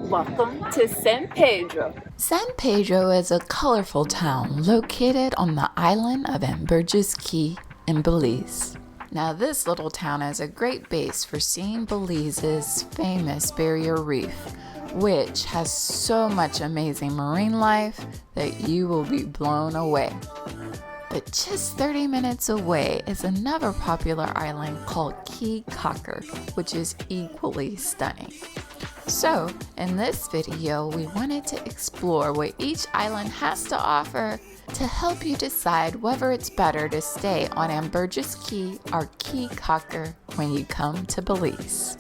Welcome to San Pedro. San Pedro is a colorful town located on the island of Belize Cayes in Belize. Now this little town is a great base for seeing Belize's famous barrier reef, which has so much amazing marine life that you will be blown away. But just 30 minutes away is another popular island called Caye Caulker, which is equally stunning. So, in this video, we wanted to explore what each island has to offer to help you decide whether it's better to stay on Belize Cayes or Caye Caulker when you come to Belize.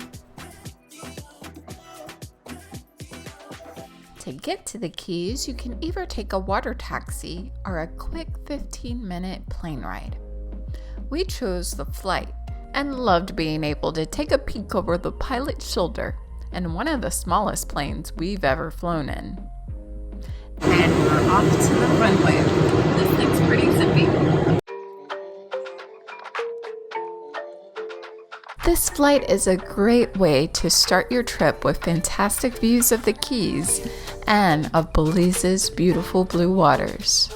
To get to the Cayes, you can either take a water taxi or a quick 15-minute plane ride. We chose the flight and loved being able to take a peek over the pilot's shoulder in one of the smallest planes we've ever flown in. And we're off to the runway. This looks pretty zippy. This flight is a great way to start your trip with fantastic views of the Cayes and of Belize's beautiful blue waters.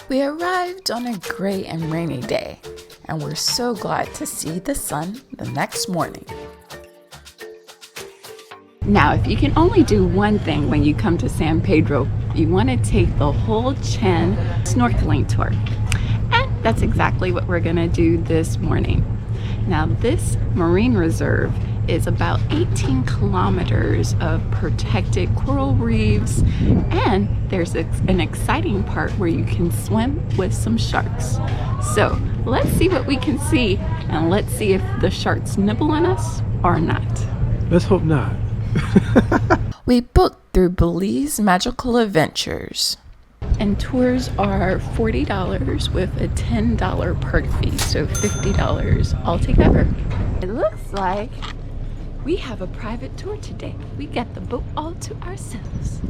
We arrived on a gray and rainy day, and we're so glad to see the sun the next morning. Now, if you can only do one thing when you come to San Pedro, you want to take the whole Chen snorkeling tour. And that's exactly what we're going to do this morning. Now, this marine reserve is about 18 kilometers of protected coral reefs, and there's an exciting part where you can swim with some sharks. So let's see what we can see, and let's see if the sharks nibble on us or not. Let's hope not. We booked through Belize Magical Adventures. And tours are $40 with a $10 park fee, so $50 altogether. It looks like we have a private tour today. We got the boat all to ourselves.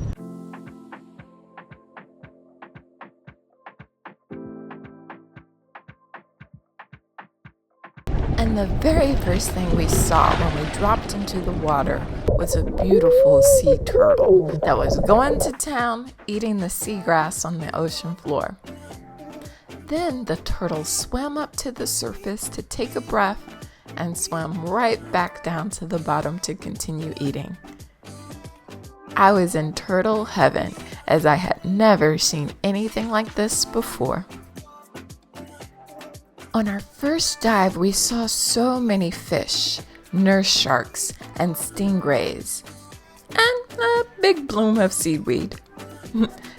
And the very first thing we saw when we dropped into the water was a beautiful sea turtle that was going to town eating the seagrass on the ocean floor. Then the turtle swam up to the surface to take a breath and swam right back down to the bottom to continue eating. I was in turtle heaven, as I had never seen anything like this before. On our first dive, we saw so many fish, nurse sharks, and stingrays, and a big bloom of seaweed.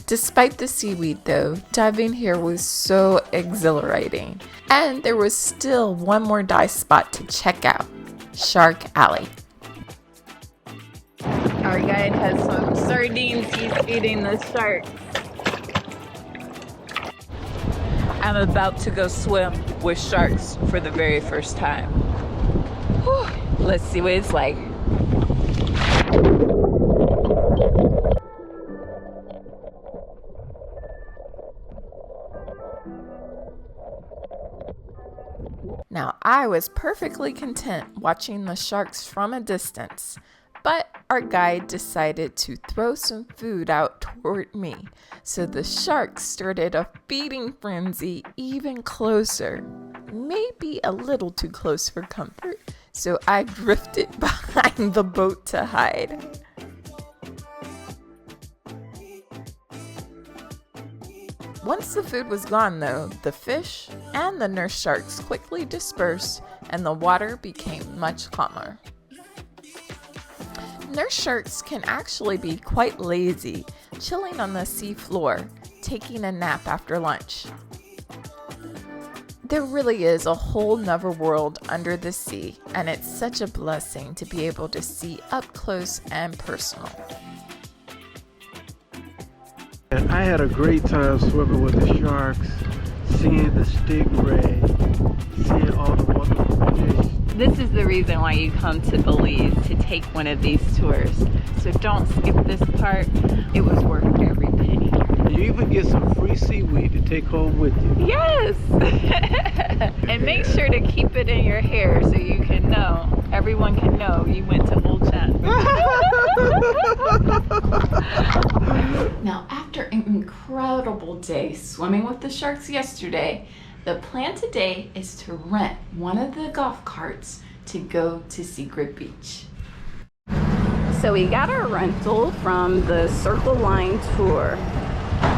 Despite the seaweed though, diving here was so exhilarating, and there was still one more dive spot to check out, Shark Alley. Our guide has some sardines he's feeding the sharks. I'm about to go swim with sharks for the very first time. Whew. Let's see what it's like. Now, I was perfectly content watching the sharks from a distance, but our guide decided to throw some food out toward me, so the sharks started a feeding frenzy even closer. Maybe a little too close for comfort, so I drifted behind the boat to hide. Once the food was gone though, the fish and the nurse sharks quickly dispersed and the water became much calmer. Nurse sharks can actually be quite lazy, chilling on the sea floor, taking a nap after lunch. There really is a whole nother world under the sea, and it's such a blessing to be able to see up close and personal. And I had a great time swimming with the sharks, seeing the stingray, seeing all the wonderful fish. This is the reason why you come to Belize, to take one of these tours. So don't skip this part. It was worth every penny. you even get some free seaweed to take home with you. Yes! And make sure to keep it in your hair so you can know, everyone can know you went to Old Chan. Now, after an incredible day swimming with the sharks yesterday, the plan today is to rent one of the golf carts to go to Secret Beach. So we got our rental from the Circle Line Tour,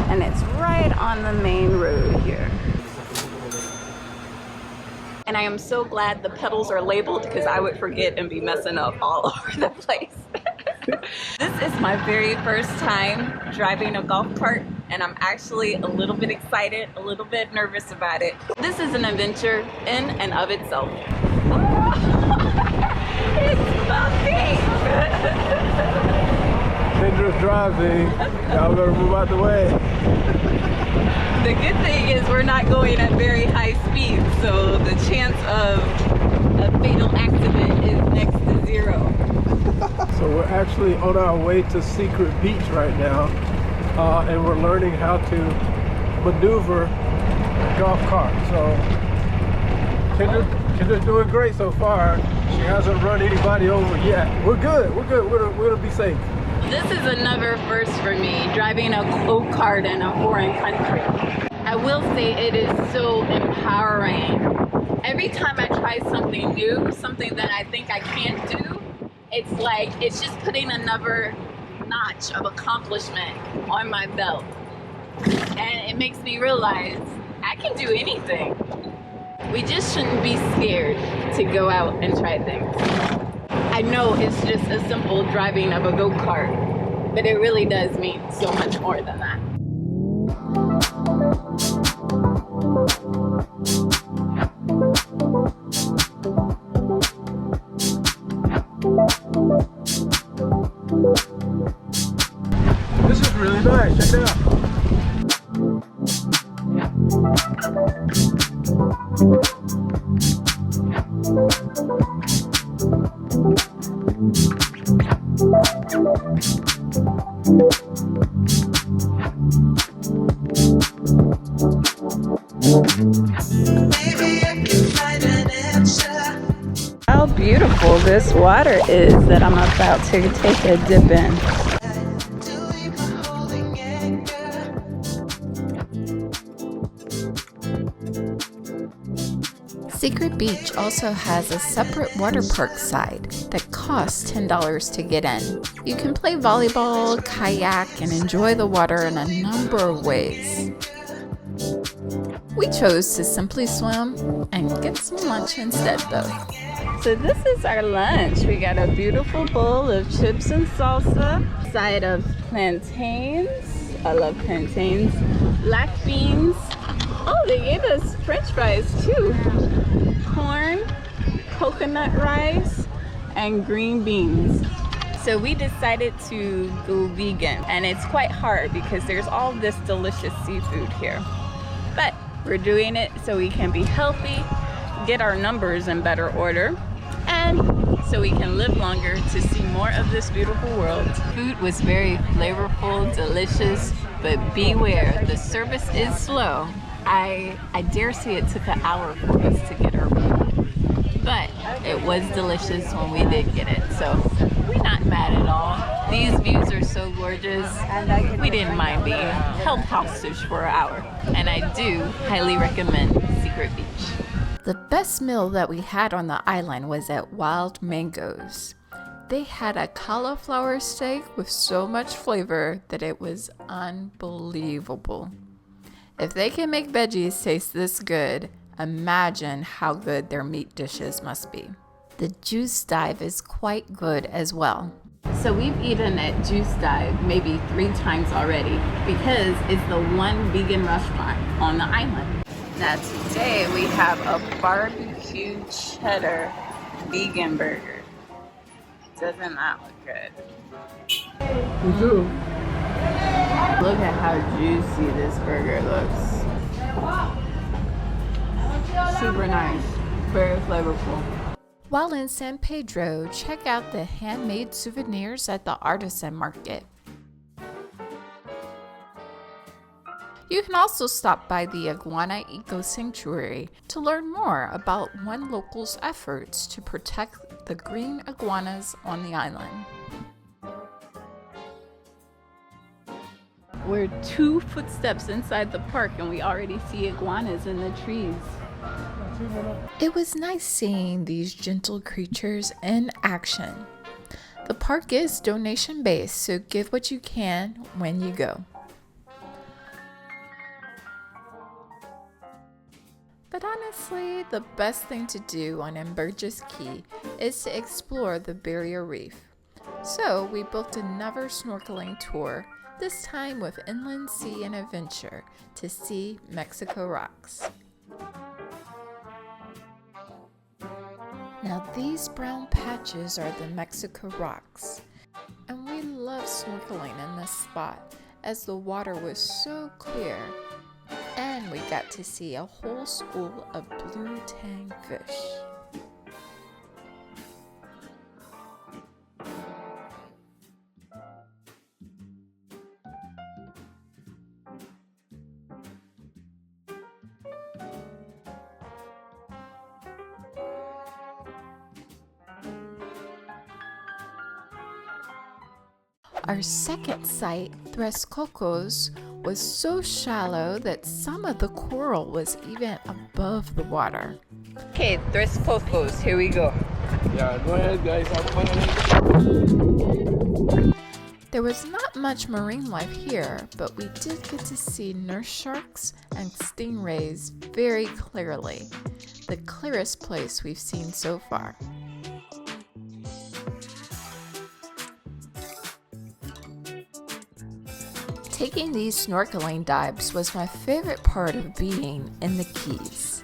and it's right on the main road here. And I am so glad the pedals are labeled because I would forget and be messing up all over the place. This is my very first time driving a golf cart, and I'm actually a little bit excited, a little bit nervous about it. This is an adventure in and of itself. It's bumpy! Pedro's driving. Y'all better move out the way. The good thing is we're not going at very high speed, so the chance of a fatal accident is next to zero. So we're actually on our way to Secret Beach right now, and we're learning how to maneuver a golf cart. So Kendra's doing great so far. She hasn't run anybody over yet. We're good. We're gonna be safe. This is another first for me, driving a go-kart in a foreign country. I will say it is so empowering. Every time I try something new, something that I think I can't do, it's like, it's just putting another notch of accomplishment on my belt. And it makes me realize I can do anything. We just shouldn't be scared to go out and try things. I know it's just a simple driving of a go-kart, but it really does mean so much more than that. This is really nice. Check it out. How beautiful this water is that I'm about to take a dip in. Secret Beach also has a separate water park side that costs $10 to get in. You can play volleyball, kayak, and enjoy the water in a number of ways. We chose to simply swim and get some lunch instead though. So this is our lunch. We got a beautiful bowl of chips and salsa, side of plantains. I love plantains. Black beans. Oh, they gave us French fries too. Corn, coconut rice, and green beans. So we decided to go vegan, and it's quite hard because there's all this delicious seafood here. But we're doing it so we can be healthy, get our numbers in better order, and so we can live longer to see more of this beautiful world. Food was very flavorful, delicious, but beware, the service is slow. I dare say it took an hour for us to get our food, but it was delicious when we did get it, so we're not mad at all. These views are so gorgeous. We didn't mind being held hostage for an hour, and I do highly recommend Secret Beach. The best meal that we had on the island was at Wild Mangoes. They had a cauliflower steak with so much flavor that it was unbelievable. If they can make veggies taste this good, imagine how good their meat dishes must be. The Juice Dive is quite good as well. So we've eaten at Juice Dive maybe 3 times already because it's the one vegan restaurant on the island. Now today we have a barbecue cheddar vegan burger. Doesn't that look good? We do. Look at how juicy this burger looks. Super nice, very flavorful. While in San Pedro, check out the handmade souvenirs at the Artisan market. You can also stop by the Iguana Eco Sanctuary to learn more about one local's efforts to protect the green iguanas on the island. We're 2 footsteps inside the park and we already see iguanas in the trees. It was nice seeing these gentle creatures in action. The park is donation based, so give what you can when you go. But honestly, the best thing to do on Belize Cayes is to explore the barrier reef. So we booked another snorkeling tour, this time with Inland Sea and Adventure, to see Mexico rocks. Now these brown patches are the Mexico rocks, and we love snorkeling in this spot as the water was so clear, and we got to see a whole school of blue tang fish. Our second site, Tres Cocos, was so shallow that some of the coral was even above the water. Okay, Tres Cocos, here we go. Yeah, go ahead, guys. Have fun. There was not much marine life here, but we did get to see nurse sharks and stingrays very clearly. The clearest place we've seen so far. Taking these snorkeling dives was my favorite part of being in the Keys.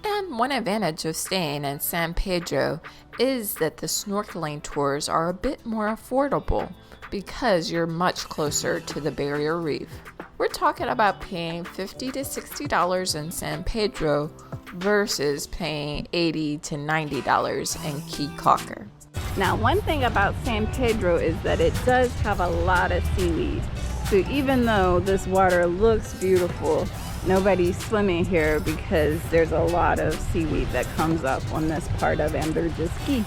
And one advantage of staying in San Pedro is that the snorkeling tours are a bit more affordable because you're much closer to the barrier reef. We're talking about paying $50 to $60 in San Pedro versus paying $80 to $90 in Caye Caulker. Now, one thing about San Pedro is that it does have a lot of seaweed. So even though this water looks beautiful, nobody's swimming here because there's a lot of seaweed that comes up on this part of Belize Cayes.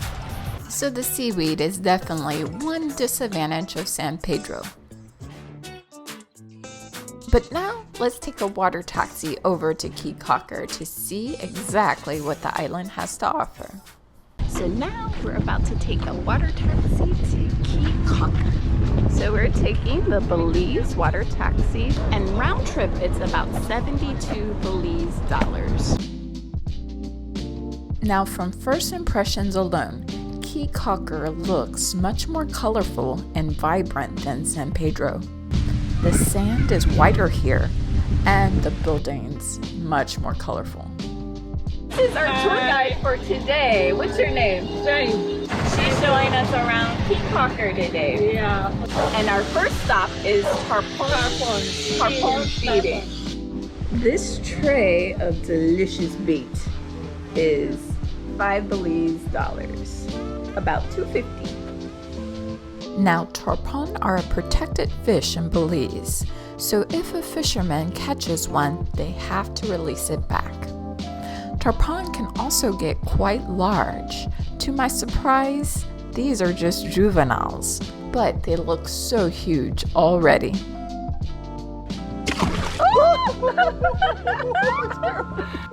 So the seaweed is definitely one disadvantage of San Pedro. But now let's take a water taxi over to Caye Caulker to see exactly what the island has to offer. So now we're about to take a water taxi to Caye Caulker. So we're taking the Belize water taxi, and round trip it's about 72 Belize dollars. Now from first impressions alone, Caye Caulker looks much more colorful and vibrant than San Pedro. The sand is whiter here, and the buildings much more colorful. This is our tour guide for today. What's your name? James. She's showing us around Caye Caulker today. Yeah. And our first stop is Tarpon Feeding. This tray of delicious bait is 5 Belize dollars, about $2.50. Now tarpon are a protected fish in Belize, so if a fisherman catches one, they have to release it back. Tarpon can also get quite large. To my surprise, these are just juveniles, but they look so huge already.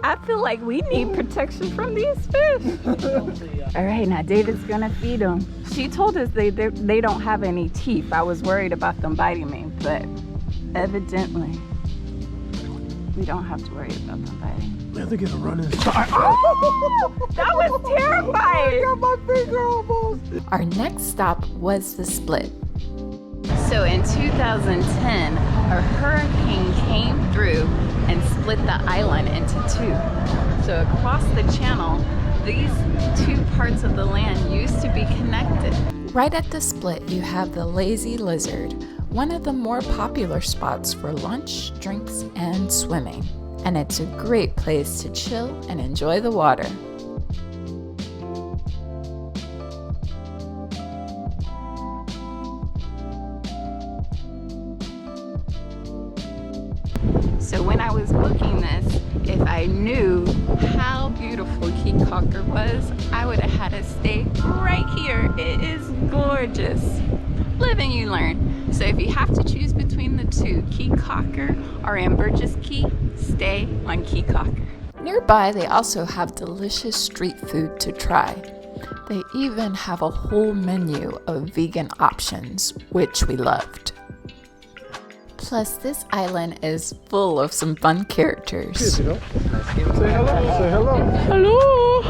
I feel like we need protection from these fish. All right, now David's gonna feed them. She told us they don't have any teeth. I was worried about them biting me, but evidently we don't have to worry about them biting. We have to get a running start. Oh, that was terrifying. I got my finger almost. Our next stop was the Split. So in 2010, a hurricane came through and split the island into two. So across the channel, these two parts of the land used to be connected. Right at the Split, you have the Lazy Lizard, one of the more popular spots for lunch, drinks, and swimming. And it's a great place to chill and enjoy the water. knew how beautiful Caye Caulker was, I would have had us stay right here. It is gorgeous. Live and you learn. So if you have to choose between the two, Caye Caulker or Ambergris Caye, stay on Caye Caulker. Nearby, they also have delicious street food to try. They even have a whole menu of vegan options, which we loved. Plus, this island is full of some fun characters. Say hello. Say hello. Hello!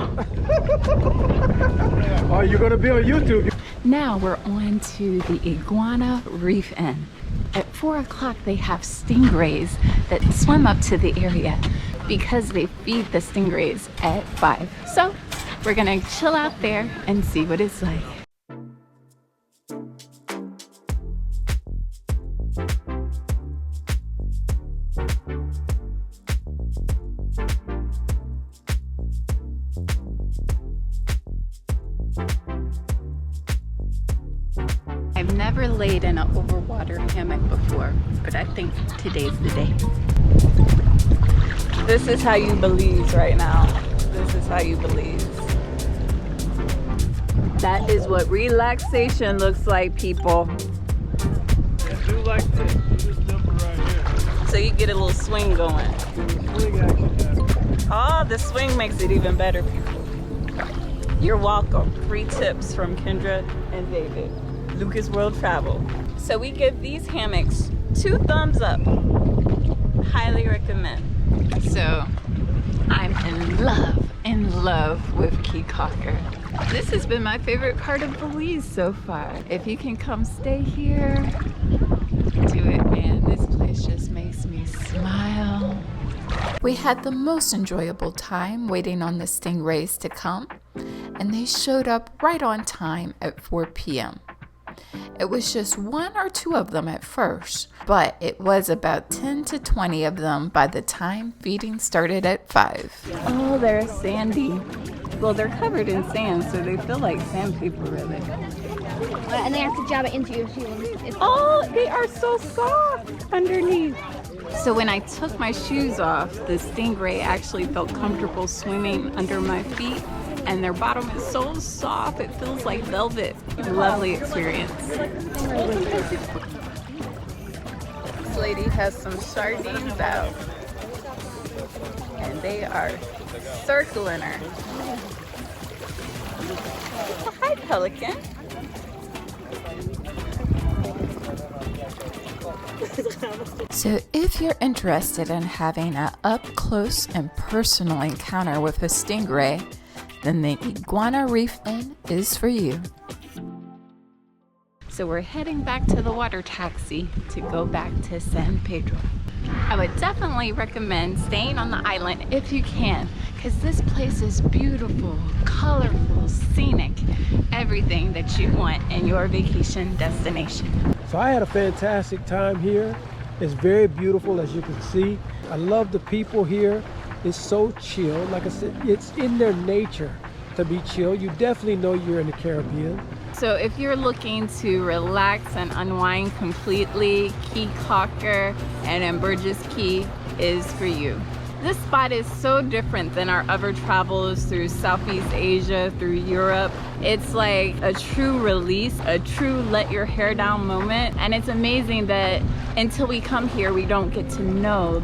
Oh, you're gonna be on YouTube. Now we're on to the Iguana Reef Inn. At 4 o'clock, they have stingrays that swim up to the area because they feed the stingrays at 5. So we're gonna chill out there and see what it's like. I've never laid in an overwater hammock before, but I think today's the day. This is how you Belize right now. This is how you Belize. That is what relaxation looks like, people. I do like this number right here. So you get a little swing going. Swing action. Oh, the swing makes it even better, people. You're welcome. 3 tips from Kendra and David. Lucas World Travel. So we give these hammocks 2 thumbs up. Highly recommend. So I'm in love with Caye Caulker. This has been my favorite part of Belize so far. If you can come stay here, do it, man. This place just makes me smile. We had the most enjoyable time waiting on the stingrays to come, and they showed up right on time at 4 p.m. It was just 1 or 2 of them at first, but it was about 10 to 20 of them by the time feeding started at 5. Oh, they're sandy. Well, they're covered in sand, so they feel like sandpaper, really. And they have to jab it into your shoe. Oh, they are so soft underneath. So when I took my shoes off, the stingray actually felt comfortable swimming under my feet, and their bottom is so soft, it feels like velvet. Lovely experience. This lady has some sardines out, and they are circling her. Oh, hi, pelican. So if you're interested in having an up-close and personal encounter with a stingray, then the Iguana Reef Inn is for you. So we're heading back to the water taxi to go back to San Pedro. I would definitely recommend staying on the island if you can, because this place is beautiful, colorful, scenic, everything that you want in your vacation destination. So I had a fantastic time here. It's very beautiful, as you can see. I love the people here. It's so chill. Like I said, it's in their nature to be chill. You definitely know you're in the Caribbean. So if you're looking to relax and unwind completely, Caye Caulker and Ambergris Caye is for you. This spot is so different than our other travels through Southeast Asia, through Europe. It's like a true release, a true let your hair down moment. And it's amazing that until we come here, we don't get to know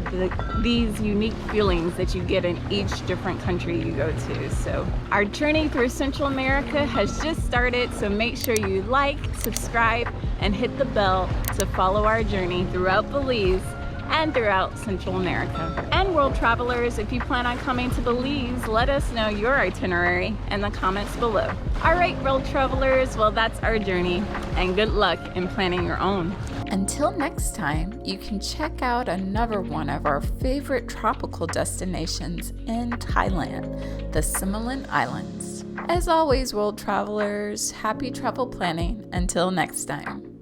these unique feelings that you get in each different country you go to. So our journey through Central America has just started. So make sure you like, subscribe, and hit the bell to follow our journey throughout Belize and throughout Central America. And world travelers, if you plan on coming to Belize, let us know your itinerary in the comments below. All right, world travelers, well, that's our journey, and good luck in planning your own. Until next time, you can check out another one of our favorite tropical destinations in Thailand, the Similan Islands. As always, world travelers, happy travel planning. Until next time.